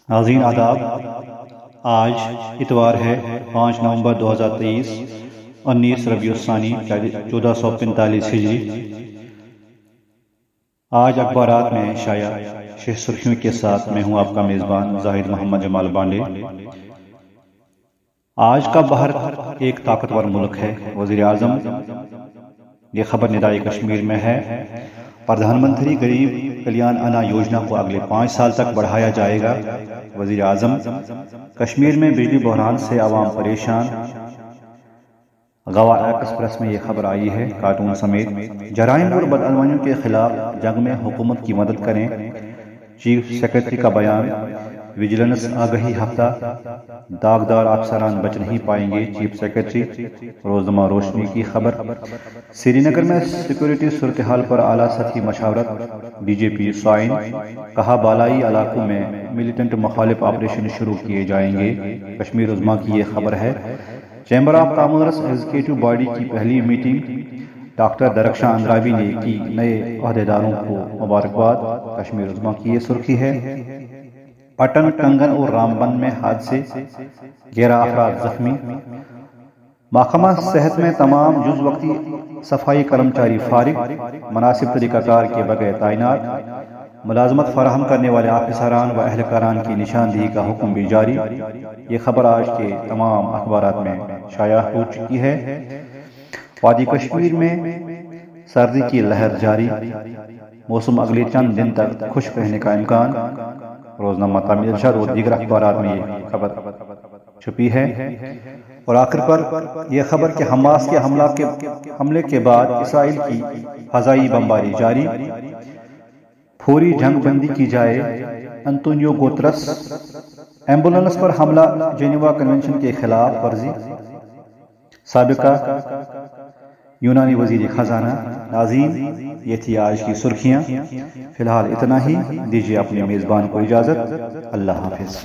नाज़रीन आदाब। आज इतवार है 5 नवंबर 2023 19 रबीउस्सानी 1445 हिजरी। आज अखबारात में शाया शेख सुर्खियों के साथ मैं हूं आपका मेज़बान जाहिद मोहम्मद जमाल बांडे। आज का भारत एक ताकतवर मुल्क है। वज़ीर आज़म, ये खबर निदाए कश्मीर में है। प्रधानमंत्री गरीब कल्याण अन्न योजना को अगले 5 साल तक बढ़ाया जाएगा। वज़ीर आज़म, कश्मीर में बिजली बहरान से आवाम परेशान। गवा एक्सप्रेस में यह खबर आई है। कार्टून समेत जराइम और बदअमनियों के खिलाफ जंग में हुकूमत की मदद करें। चीफ सेक्रेटरी का बयान। विजिलेंस आगही हफ्ता, दागदार अफसरान बच नहीं पाएंगे। Chief secretary. रोजनामा रोशनी की खबर। श्रीनगर में सिक्योरिटी सूरत हाल पर आला सतही मशावरत। डीजीपी स्वाइन कहा, बालाई इलाकों में मिलिटेंट मुखालिफ ऑपरेशन शुरू किए जाएंगे। कश्मीर उज़्मा की ये खबर है। Chamber of commerce executive body की पहली मीटिंग। डॉक्टर दरख्शां अंद्राबी ने की नए अहदेदारों को मुबारकबाद। कश्मीर उज़्मा की ये सुर्खी है। पटन, कंगन और रामबन में हादसे, 11 अफराद जख्मी। महकमा सेहत में तमाम जुज़ वक्ती सफाई कर्मचारी फारिग, मुनासिब तरीक़ाकार के बगैर तैनात। मुलाजमत फराहम करने वाले आफिसरान व अहलकारान की निशानदेही का हुक्म भी जारी। ये खबर आज के तमाम अखबारात में शाया हो चुकी है। वादी कश्मीर में सर्दी की लहर जारी। मौसम अगले चंद दिन तक खुश्क रहने का इम्कान। रोजनामा तामीर इरशाद और दीगर अखबारात में ये खबर छुपी है। और आखिर पर यह खबर कि हमास के हमले के बाद इसराइल की फ़ज़ाई बमबारी जारी। फौरी जंग बंदी की जाए। Antonio Guterres. एम्बुलेंस पर हमला जेनेवा कन्वेंशन के खिलाफ वर्जी। साबिका यूनानी वजीर खजाना। नाज़रीन, ये थी आज की सुर्खियां। फिलहाल इतना ही। दीजिए अपने मेज़बान को इजाज़त। अल्लाह हाफिज़।